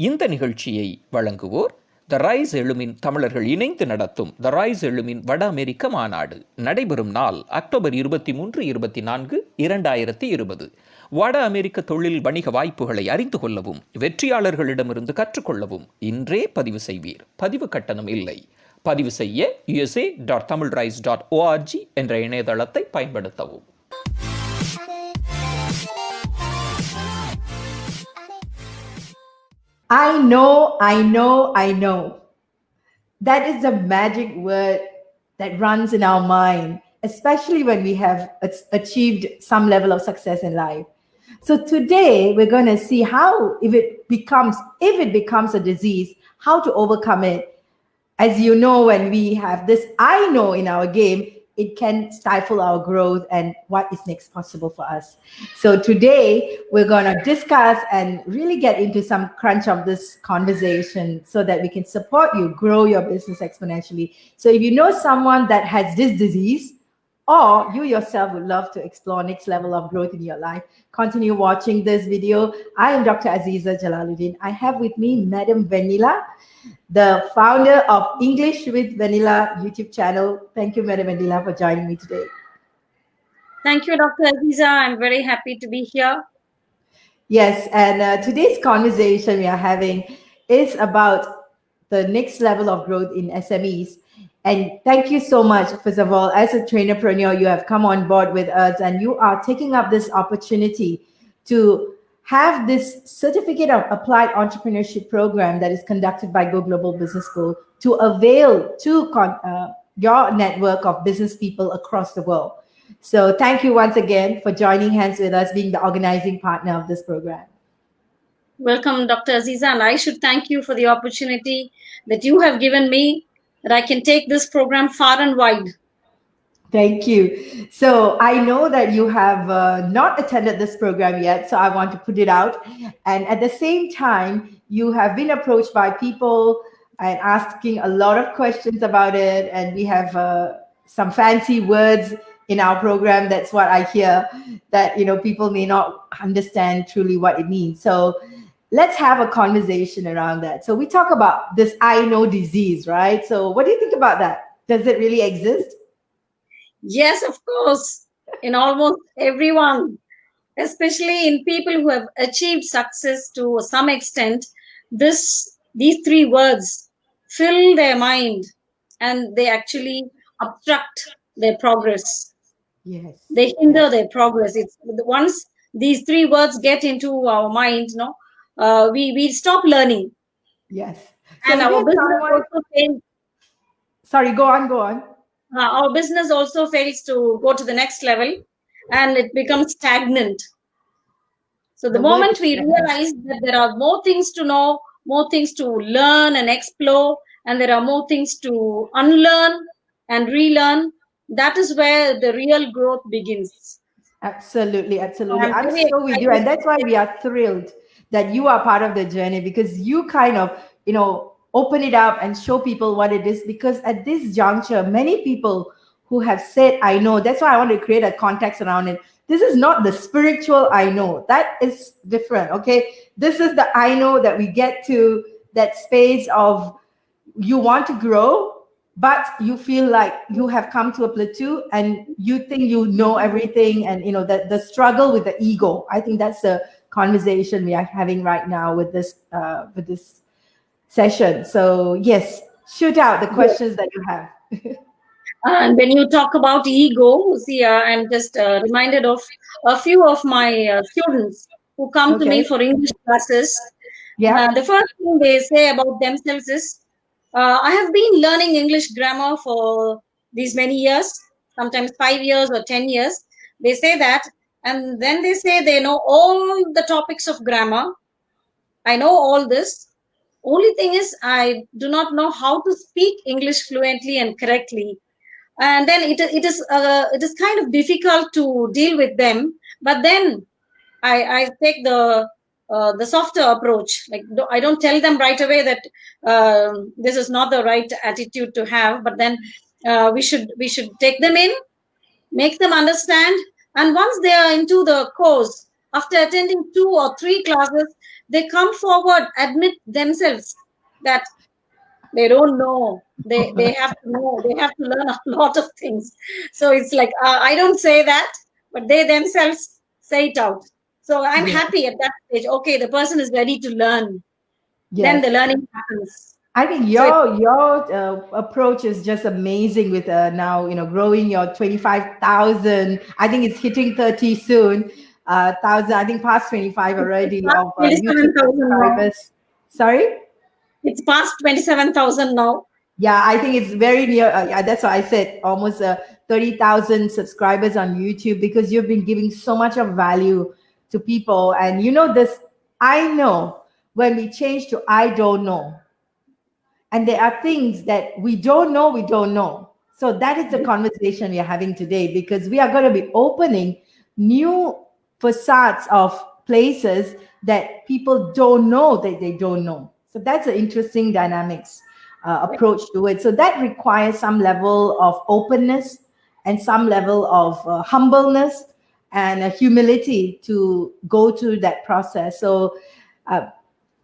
இந்த நிகழ்ச்சியை வழங்குவோர் த ரைஸ் எழுமின் தமிழர்கள் இணைந்து நடத்தும் த ரைஸ் எழுமின் வட அமெரிக்க மாநாடு. நடைபெறும் நாள் அக்டோபர் 23, 24, 2020. வட அமெரிக்க தொழில் வணிக வாய்ப்புகளை அறிந்து கொள்ளவும் வெற்றியாளர்களிடமிருந்து கற்றுக்கொள்ளவும் இன்றே பதிவு செய்வீர். பதிவு கட்டணம் இல்லை. பதிவு செய்ய usa.tamilrise.org என்ற இணையதளத்தை பயன்படுத்தவும். I know. That is the magic word that runs in our mind, especially when we have achieved some level of success in life. So today we're going to see how, if it becomes a disease, how to overcome it. As you know, when we have this I know in our game, it can stifle our growth and what is next possible for us. So today we're going to discuss and really get into some crunch of this conversation so that we can support you grow your business exponentially. So if you know someone that has this disease, or you yourself would love to explore next level of growth in your life, continue watching this video. I am Dr. Aziza Jalaluddin. I have with me Madam Vennila, the founder of English with Vennila YouTube channel. Thank you, Madam Vennila, for joining me today. Thank you, Dr. Aziza. I'm very happy to be here. Yes, and today's conversation we are having is about the next level of growth in SMEs. And thank you so much, first of all, as a trainerpreneur, you have come on board with us and you are taking up this opportunity to have this certificate of applied entrepreneurship program that is conducted by Go Global Business School to avail to your network of business people across the world. So thank you once again for joining hands with us, being the organizing partner of this program. Welcome, Dr. Aziza, and I should thank you for the opportunity that you have given me, that I can take this program far and wide. Thank you. So I know that you have not attended this program yet, so I want to put it out. And at the same time, you have been approached by people and asking a lot of questions about it. And we have some fancy words in our program. That's what I hear, that people may not understand truly what it means. So let's have a conversation around that. So we talk about this I know disease, right? So what do you think about that? Does it really exist? Yes, of course, in almost everyone, especially in people who have achieved success to some extent. These three words fill their mind and they actually obstruct their progress. Yes, they hinder their progress. It's once these three words get into our mind, we stop learning. Yes. And our business also fails. Sorry, go on. Our business also fails to go to the next level and it becomes stagnant. So the moment we realize that there are more things to know, more things to learn and explore, and there are more things to unlearn and relearn, that is where the real growth begins. Absolutely. I'm so with you. And that's why we are thrilled that you are part of the journey, because you kind of, open it up and show people what it is. Because at this juncture, many people who have said, I know, that's why I want to create a context around it. This is not the spiritual I know. That is different, okay? This is the I know that we get to that space of you want to grow, but you feel like you have come to a plateau and you think you know everything, and the struggle with the ego. I think that's the conversation we are having right now with this session. So yes, shoot out the questions that you have. And when you talk about ego, see, I'm just reminded of a few of my students who come to me for English classes. Yeah. The first thing they say about themselves is, I have been learning English grammar for these many years, sometimes 5 years or 10 years. They say that, and then they say they know all the topics of grammar. I know all this. Only thing is, I do not know how to speak English fluently and correctly. And then it is kind of difficult to deal with them. But then I take the softer approach. Like, I don't tell them right away that this is not the right attitude to have, but then we should take them in, make them understand, and once they are into the course, after attending 2 or 3 classes, they come forward, admit themselves that they don't know. They have to know. They have to learn a lot of things. So it's like I don't say that, but they themselves say it out. So I'm Yes. happy at that stage. Okay, the person is ready to learn. Then Yes. the learning happens. I think So your approach is just amazing with now growing your 25,000. I think it's hitting 30 soon. Thousand. I think past 25 it's already past of YouTube 27,000 now. subscribers. Sorry. It's past 27,000 now. Yeah, I think it's very near. Yeah, that's why I said almost 30,000 subscribers on YouTube, because you've been giving so much of value to people. And this, I know when we change to I don't know, and there are things that we don't know. So that is the conversation we are having today, because we are going to be opening new facades of places that people don't know that they don't know. So that's an interesting dynamics approach to it. So that requires some level of openness and some level of humbleness and humility to go through that process. So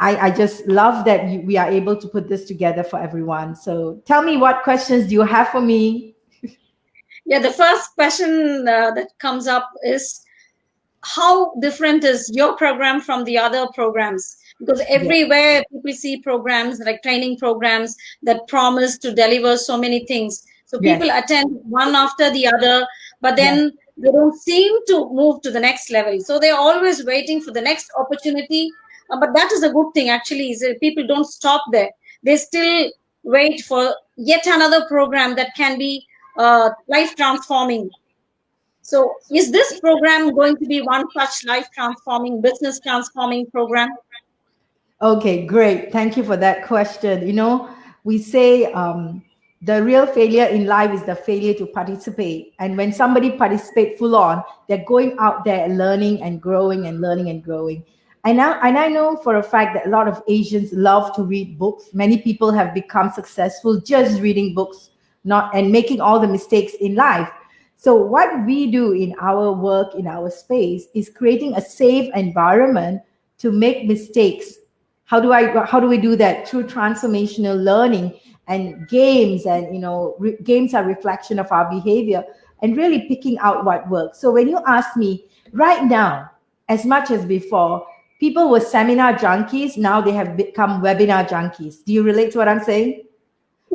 I just love that we are able to put this together for everyone. So tell me, what questions do you have for me? Yeah, the first question that comes up is, how different is your program from the other programs? Because Yes, everywhere people see programs like training programs that promise to deliver so many things. So people yes, attend one after the other, but yes. then they don't seem to move to the next level. So they're always waiting for the next opportunity. But that is a good thing, actually, is that people don't stop there. They still wait for yet another program that can be life transforming. So, is this program going to be one such life transforming, business transforming program? Okay, great. Thank you for that question. We say the real failure in life is the failure to participate. And when somebody participates full on, they're going out there and learning and growing and learning and growing. And I know for a fact that a lot of Asians love to read books. Many people have become successful just reading books, not and making all the mistakes in life. So what we do in our work, in our space, is creating a safe environment to make mistakes. How do we do that? Through transformational learning and games. And games are reflection of our behavior, and really picking out what works. So when you ask me right now, as much as before, people were seminar junkies, now they have become webinar junkies. Do you relate to what I'm saying?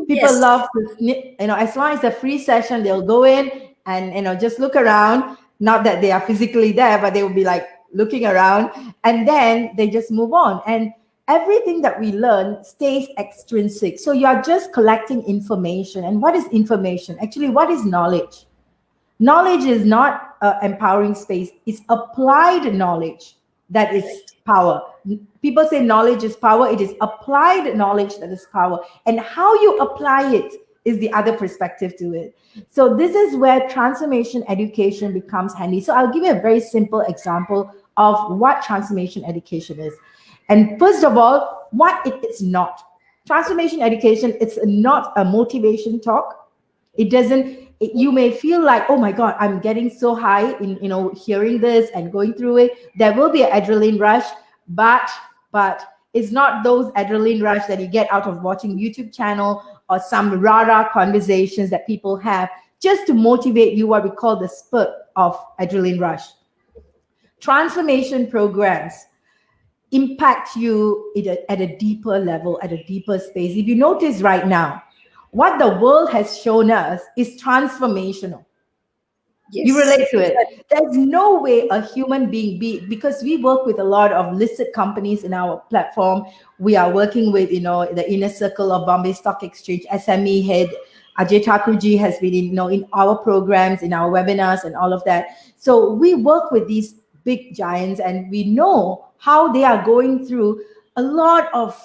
People Yes. love to as long as a free session, they'll go in and just look around. Not that they are physically there, but they will be like looking around, and then they just move on. And everything that we learn stays extrinsic. So you are just collecting information. And what is information? Actually, what is knowledge? Knowledge is not empowering space, it's applied knowledge that is power. People say knowledge is power. It is applied knowledge that is power. And how you apply it is the other perspective to it. So this is where transformation education becomes handy. So I'll give you a very simple example of what transformation education is. And first of all, what it is not. Transformation education, it's not a motivation talk. It doesn't, you may feel like, oh my God, I'm getting so high in hearing this and going through it. There will be an adrenaline rush, but it's not those adrenaline rush that you get out of watching YouTube channel or some rah-rah conversations that people have just to motivate you, what we call the spurt of adrenaline rush. Transformation programs impact you at a deeper level, at a deeper space. If you notice right now, what the world has shown us is transformational. Yes. You relate to it. There's no way a human being because we work with a lot of listed companies in our platform. We are working with, the inner circle of Bombay Stock Exchange, SME head Ajay Thakurji has been in our programs, in our webinars and all of that. So we work with these big giants, and we know how they are going through a lot of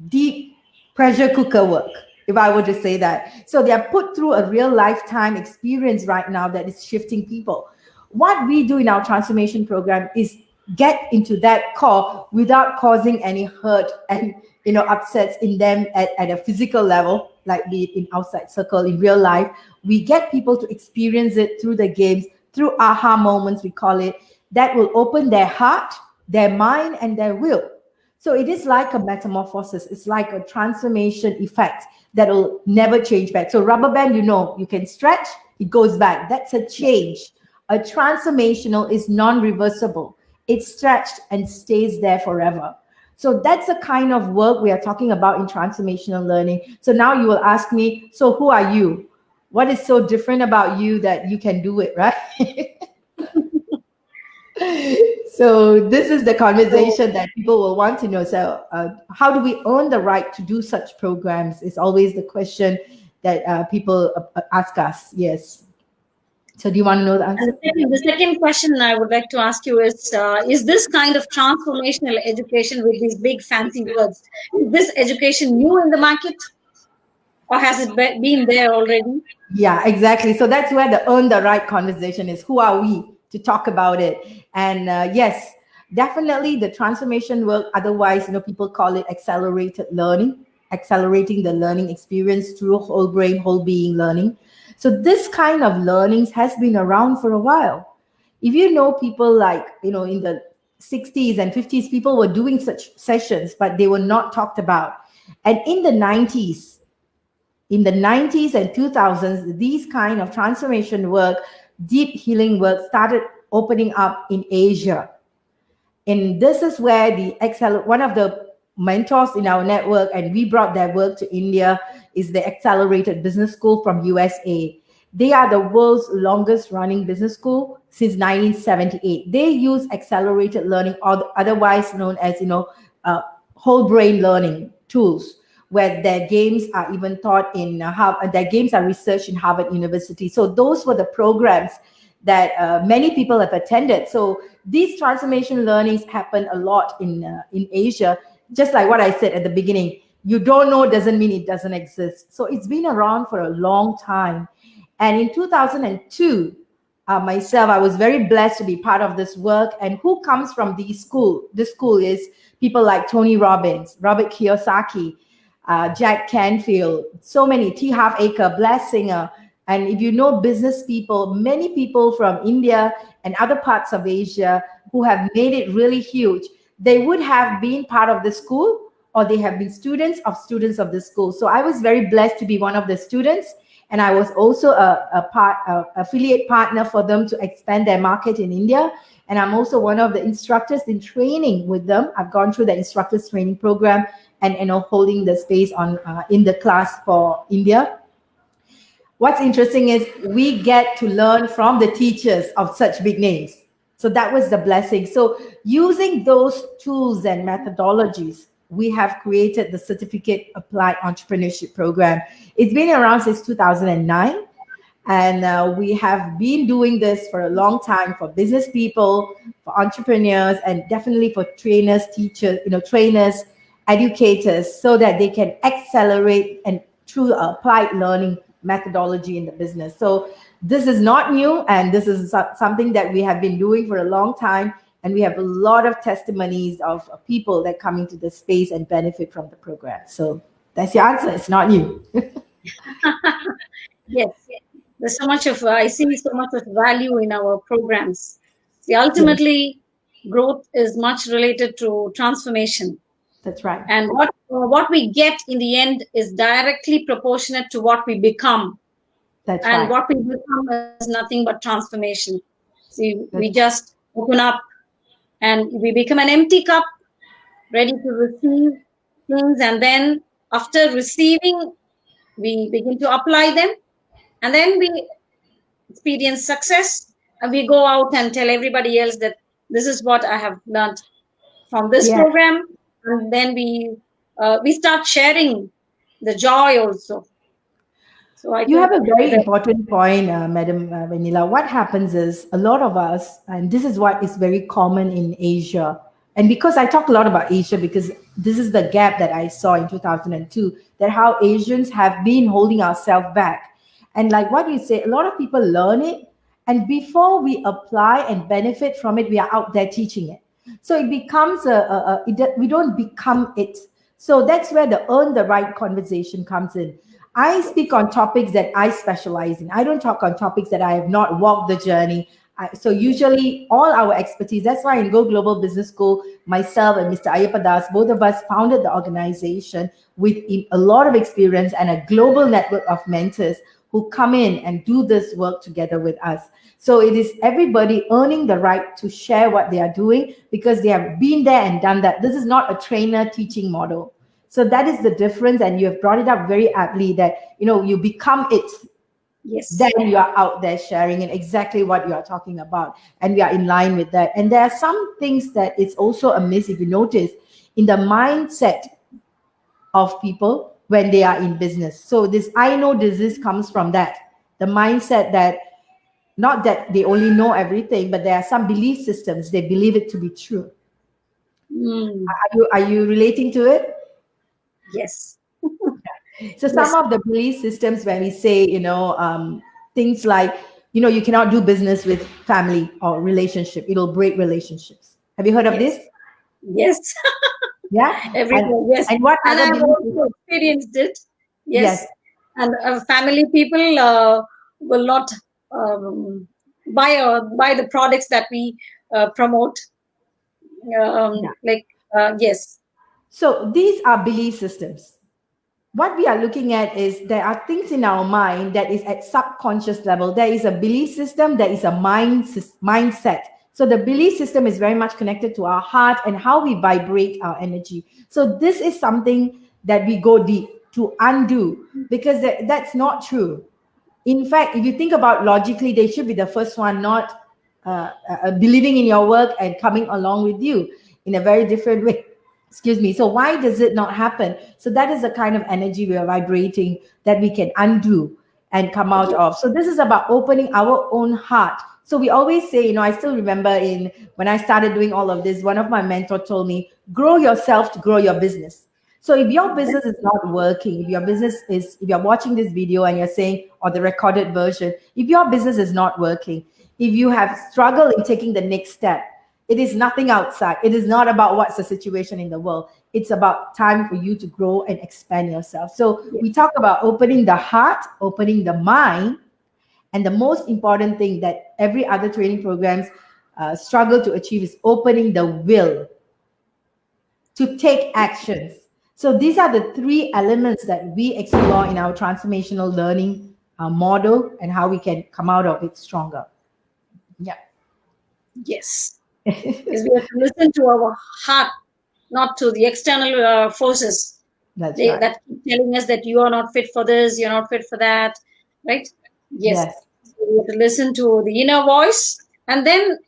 deep pressure cooker work, if I were to say that. So they are put through a real lifetime experience right now that is shifting people. What we do in our transformation program is get into that core without causing any hurt and upsets in them at a physical level, like be it in outside circle, in real life. We get people to experience it through the games, through aha moments, we call it, that will open their heart, their mind, and their will. So it is like a metamorphosis. It's like a transformation effect that will never change back. So rubber band, you can stretch, it goes back. That's a change. A transformational is non-reversible. It's stretched and stays there forever. So that's the kind of work we are talking about in transformational learning. So now you will ask me, so who are you? What is so different about you that you can do it, right? So this is the conversation that people will want to know. So how do we earn the right to do such programs is always the question that people ask us. Yes. So do you want to know the answer? The second question I would like to ask you is this kind of transformational education with these big fancy words, is this education new in the market, or has it been there already? Yeah, exactly. So that's where the earn the right conversation is. Who are we to talk about it? And yes, definitely the transformation work. Otherwise, people call it accelerated learning, accelerating the learning experience through whole brain, whole being learning. So this kind of learnings has been around for a while. If you know people like, in the 60s and 50s, people were doing such sessions, but they were not talked about. And in the 90s and 2000s, these kind of transformation work, deep healing work started opening up in Asia. And this is where one of the mentors in our network, and we brought their work to India, is the Accelerated Business School from USA. They are the world's longest running business school since 1978. They use accelerated learning, or otherwise known as, whole brain learning tools, where their games are even taught in Harvard. Their games are researched in Harvard University. So those were the programs that many people have attended. So these transformation learnings happen a lot in Asia. Just like what I said at the beginning, you don't know doesn't mean it doesn't exist. So it's been around for a long time. And in 2002, myself, I was very blessed to be part of this work. And who comes from this school is people like Tony Robbins, Robert Kiyosaki, Jack Canfield, so many, T. Harv Eker, Blair Singer. And if you know business people, many people from India and other parts of Asia who have made it really huge, they would have been part of the school, or they have been students of the school. So I was very blessed to be one of the students. And I was also a affiliate partner for them to expand their market in India. And I'm also one of the instructors in training with them. I've gone through the instructors training program and holding the space on in the class for India. What's interesting is we get to learn from the teachers of such big names. So that was the blessing. So using those tools and methodologies, we have created the Certificate Applied Entrepreneurship Program. It's been around since 2009. And we have been doing this for a long time for business people, for entrepreneurs, and definitely for trainers, teachers, trainers, educators, so that they can accelerate and through applied learning methodology in the business. So this is not new, and this is something that we have been doing for a long time. And we have a lot of testimonies of people that come into the space and benefit from the program. So that's your answer. It's not new. Yes. There's so much I see so much of value in our programs. See, ultimately, growth is much related to transformation. That's right. And what we get in the end is directly proportionate to what we become. That's and right. what we become is nothing but transformation. See, we just open up and we become an empty cup, ready to receive things. And then after receiving, we begin to apply them. And then we experience success. And we go out and tell everybody else that this is what I have learned from this program. And then we start sharing the joy also. So you have a very important point, Madam Vennila. What happens is a lot of us, and this is what is very common in Asia, and because I talk a lot about Asia, because this is the gap that I saw in 2002, that how Asians have been holding ourselves back. And like what you say, a lot of people learn it, and before we apply and benefit from it, we are out there teaching it. So it becomes we don't become it. So that's where the earn the right conversation comes in. I speak on topics that I specialize in. I don't talk on topics that I have not walked the journey. So usually all our expertise, that's why in Go Global Business School, myself and Mr. Ayappa Das, both of us founded the organization with a lot of experience and a global network of mentors who come in and do this work together with us. So it is everybody earning the right to share what they are doing because they have been there and done that. This is not a trainer teaching model. So that is the difference, and you have brought it up very aptly that, you know, you become it. Yes. Then you are out there sharing and exactly what you are talking about. And we are in line with that. And there are some things that it's also amiss, if you notice, in the mindset of people when they are in business. So this I know disease comes from that. The mindset that not that they only know everything, but there are some belief systems, they believe it to be true. Are you relating to it? Yes. So some of the belief systems when we say, you know, things like, you know, you cannot do business with family or relationship. It'll break relationships. Have you heard of this? Yes. Yeah. Yes. And what And other I've also experienced it. Yes. Yes. And family people will not buy the products that we promote. Yes. So these are belief systems. What we are looking at is there are things in our mind that is at subconscious level. There is a belief system, there is a mindset. So the belief system is very much connected to our heart and how we vibrate our energy. So this is something that we go deep to undo because that's not true. In fact, if you think about logically, they should be the first one, not believing in your work and coming along with you in a very different way. Excuse me. So why does it not happen? So that is the kind of energy we are vibrating that we can undo and come out of. So this is about opening our own heart. So we always say, you know, I still remember when I started doing all of this, one of my mentors told me, grow yourself to grow your business. So if your business is not working, if you're watching this video and you're saying, or the recorded version, if your business is not working, if you have struggled in taking the next step, it is nothing outside. It is not about what's the situation in the world. It's about time for you to grow and expand yourself. So we talk about opening the heart, opening the mind, and the most important thing that every other training programs struggle to achieve is opening the will to take actions. So these are the three elements that we explore in our transformational learning model and how we can come out of it stronger. Yeah. Yes. Because we have to listen to our heart, not to the external forces. That's right. That keep telling us that you are not fit for this, you're not fit for that, right? Yes. So we have to listen to the inner voice and then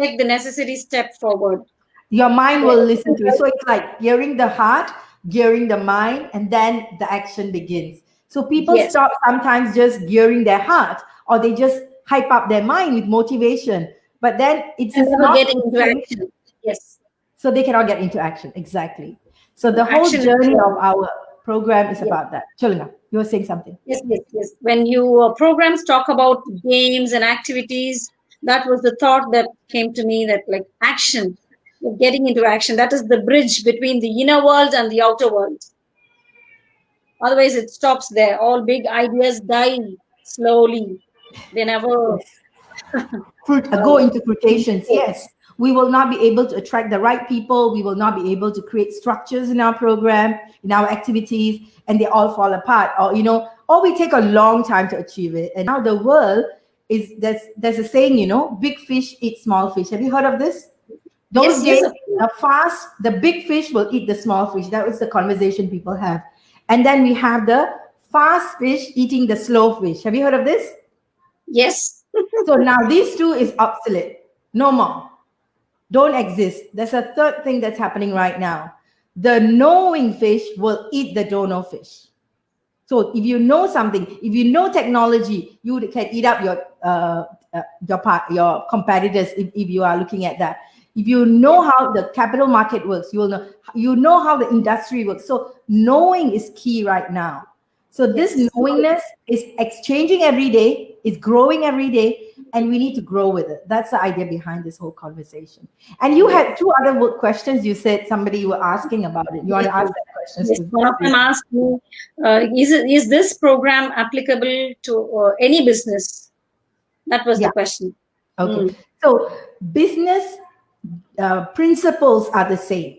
take the necessary step forward. Your mind will listen to it. So it's like gearing the heart, gearing the mind, and then the action begins. So people stop sometimes just gearing their heart, or they just hype up their mind with motivation. But then it's not getting into action. Yes. So they cannot get into action. Exactly. So the whole journey of our program is about that. Chalina, you were saying something. Yes. When you programs talk about games and activities, that was the thought that came to me, that like action, getting into action. That is the bridge between the inner world and the outer world. Otherwise, it stops there. All big ideas die slowly. They never go into quotations. Yes. We will not be able to attract the right people. We will not be able to create structures in our program, in our activities, and they all fall apart. Or, you know, or we take a long time to achieve it. And now the world is, there's a saying, you know, big fish eat small fish. Have you heard of this? Those days, the big fish will eat the small fish. That was the conversation people have. And then we have the fast fish eating the slow fish. Have you heard of this? Yes. So now these two is obsolete. No more. Don't exist. There's a third thing that's happening right now. The knowing fish will eat the don't know fish. So if you know something, if you know technology, you can eat up your competitors if you are looking at that. If you know how the capital market works, you know how the industry works. So knowing is key right now. So this knowingness is exchanging every day, is growing every day, and we need to grow with it. That's the idea behind this whole conversation. And you had two other questions. You said somebody were asking about it. You want to ask that question? Yes, one of them asked me, is this program applicable to any business? That was the question. Okay. So business principles are the same.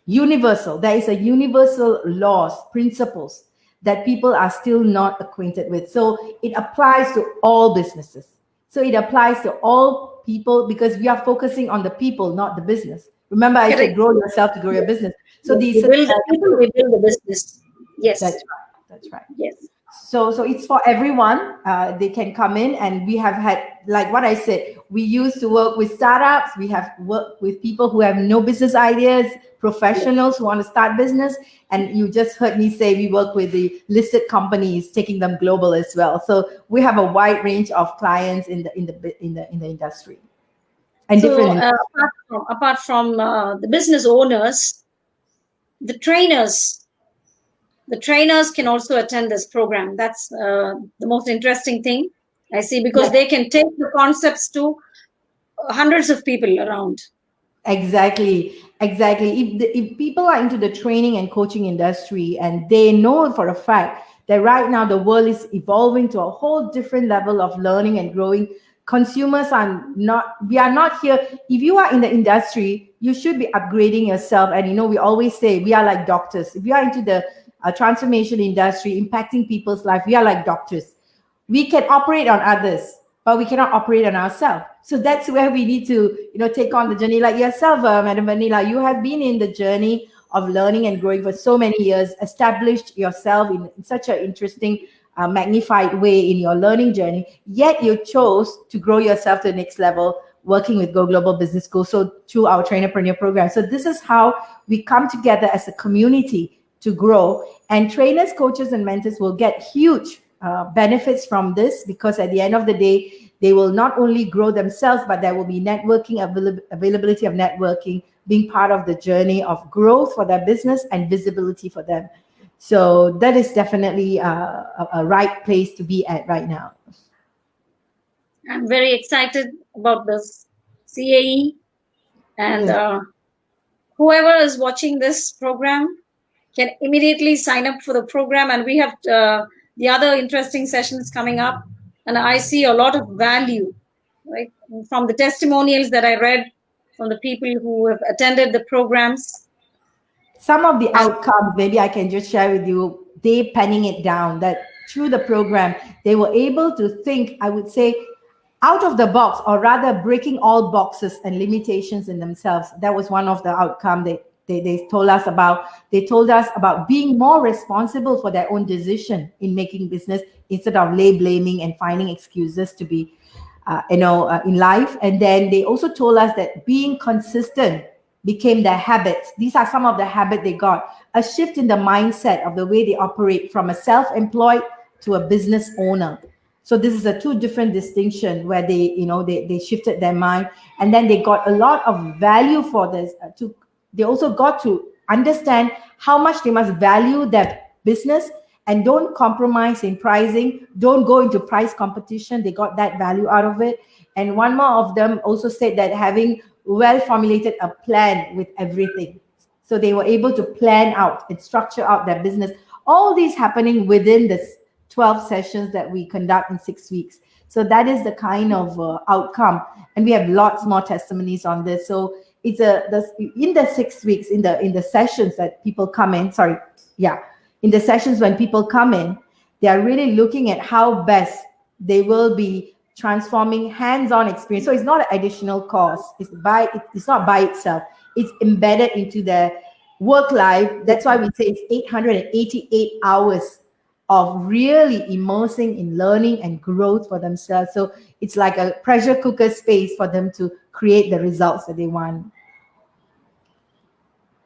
Universal. There is a universal laws, principles that people are still not acquainted with. So it applies to all businesses. So it applies to all people because we are focusing on the people, not the business. Remember, I said grow yourself to grow your business. So we build the people, we build the business. Yes. That's right. That's right. Yes. So it's for everyone. They can come in, and we have had, like what I said, we used to work with startups. We have worked with people who have no business ideas, professionals who want to start business. And you just heard me say we work with the listed companies, taking them global as well. So we have a wide range of clients in the industry. And so different apart from the business owners, the trainers can also attend this program. That's the most interesting thing I see, because they can take the concepts to hundreds of people around. Exactly. If people are into the training and coaching industry, and they know for a fact that right now the world is evolving to a whole different level of learning and growing, consumers we are not here. If you are in the industry, you should be upgrading yourself. And we always say we are like doctors. If you are into the transformation industry, impacting people's life, we are like doctors. We can operate on others, but we cannot operate on ourselves. So that's where we need to, take on the journey. Like yourself, Madam Vennila, you have been in the journey of learning and growing for so many years, established yourself in such an interesting, magnified way in your learning journey. Yet you chose to grow yourself to the next level, working with Go Global Business School. So through our Trainerpreneur program. So this is how we come together as a community to grow. And trainers, coaches, and mentors will get huge benefits from this, because at the end of the day, they will not only grow themselves, but there will be networking, availability of networking, being part of the journey of growth for their business and visibility for them. So that is definitely a right place to be at right now. I'm very excited about this CAE, and whoever is watching this program can immediately sign up for the program. And we have the other interesting sessions coming up, and I see a lot of value, right, from the testimonials that I read from the people who have attended the programs. Some of the outcomes, maybe I can just share with you, they penning it down, that through the program, they were able to think, I would say, out of the box, or rather breaking all boxes and limitations in themselves. That was one of the outcomes they told us about. They told us about being more responsible for their own decision in making business, instead of blaming and finding excuses to be, in life. And then they also told us that being consistent became their habits. These are some of the habits they got. A shift in the mindset of the way they operate from a self-employed to a business owner. So this is a two different distinction where they shifted their mind, and then they got a lot of value for this. They also got to understand how much they must value their business and don't compromise in pricing, don't go into price competition. They got that value out of it. And one more of them also said that having well formulated a plan with everything. So they were able to plan out and structure out their business. All these happening within this 12 sessions that we conduct in 6 weeks. So that is the kind of outcome. And we have lots more testimonies on this. So it's in the 6 weeks, in the sessions that people come in, in the sessions when people come in, they are really looking at how best they will be transforming hands-on experience. So it's not an additional cost. It's not by itself. It's embedded into their work life. That's why we say it's 888 hours of really immersing in learning and growth for themselves. So it's like a pressure cooker space for them to create the results that they want.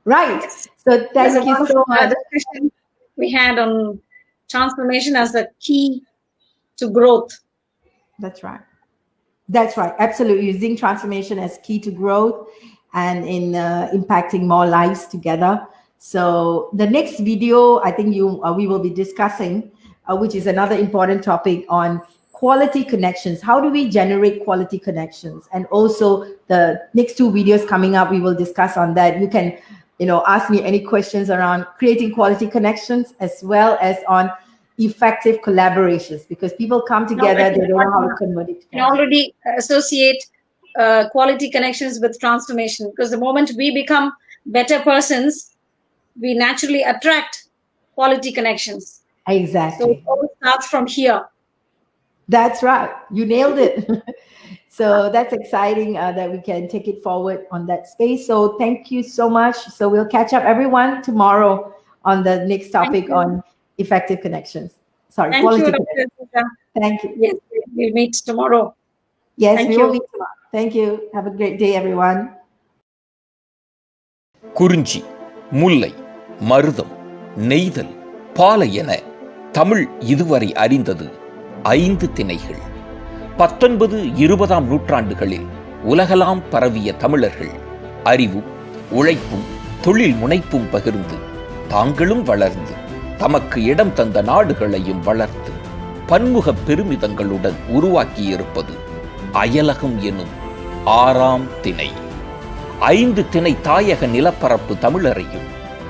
Right. So thank you so much. Discussion we had on transformation as a key to growth. That's right. That's right. Absolutely. Using transformation as key to growth and in impacting more lives together. So the next video, I think we will be discussing, which is another important topic, on quality connections. How do we generate quality connections? And also the next 2 videos coming up, we will discuss on that. You can, ask me any questions around creating quality connections, as well as on, effective collaborations, because people come together, they don't know how to convert it. You already associate quality connections with transformation, because the moment we become better persons, we naturally attract quality connections. Exactly. So it all starts from here. That's right. You nailed it. So that's exciting that we can take it forward on that space. So thank you so much. So we'll catch up everyone tomorrow on the next topic on effective connections. Sorry, Thank quality you, connections. Dr. Thank you. Yes, we'll meet tomorrow. Yes, Thank we you. will meet tomorrow. Thank you. Have a great day, everyone. குறிஞ்சி, முல்லை, மருதம், நெய்தல், பாலை என தமிழ் இதுவரை அறிந்தது 5 திணைகள். 19, 20ஆம் நூற்றாண்டுகளில் உலகெல்லாம் பரவிய தமிழர்கள் அறிவும், உழைப்பும், தொழில் முனைப்பும் பகிர்ந்து தாங்களும் வளர்ந்து தமக்கு இடம் தந்த நாடுகளையும் வளர்த்து பன்முக பெருமிதங்களுடன் உருவாக்கியிருப்பது அயலகம் எனும் 6ஆம் திணை. 5 திணை தாயக நிலப்பரப்பு தமிழரையும்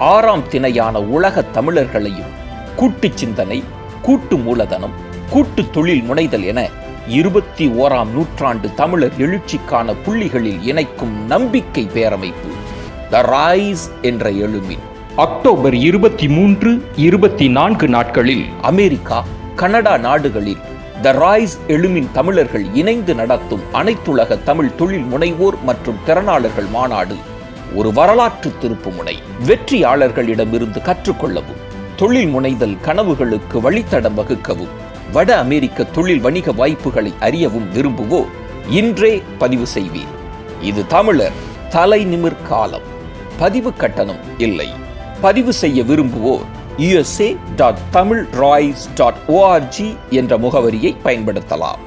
6ஆம் திணையான உலகத் தமிழர்களையும் கூட்டு சிந்தனை, கூட்டு மூலதனம், கூட்டு தொழில் முனைதல் என 21ஆம் நூற்றாண்டு தமிழர் எழுச்சிக்கான புள்ளிகளில் இணைக்கும் நம்பிக்கை பேரமைப்பு த ரைஸ் என்ற எழுமின் அக்டோபர் 23, 24 நாட்களில் அமெரிக்கா, கனடா நாடுகளில் த ரைஸ் எழுமின் தமிழர்கள் இணைந்து நடத்தும் அனைத்துலக தமிழ் தொழில் முனைவோர் மற்றும் திறனாளர்கள் மாநாடு ஒரு வரலாற்று திருப்புமுனை. வெற்றியாளர்களிடமிருந்து கற்றுக்கொள்ளவும், தொழில் முனைதல் கனவுகளுக்கு வழித்தடம் வகுக்கவும், வட அமெரிக்க தொழில் வணிக வாய்ப்புகளை அறியவும் விரும்புவோர் இன்றே பதிவு செய்வீர். இது தமிழர் தலை நிமிர் காலம். பதிவு கட்டணம் இல்லை. பதிவு செய்ய விரும்புவோர் usa.tamilrise.org என்ற முகவரியை பயன்படுத்தலாம்.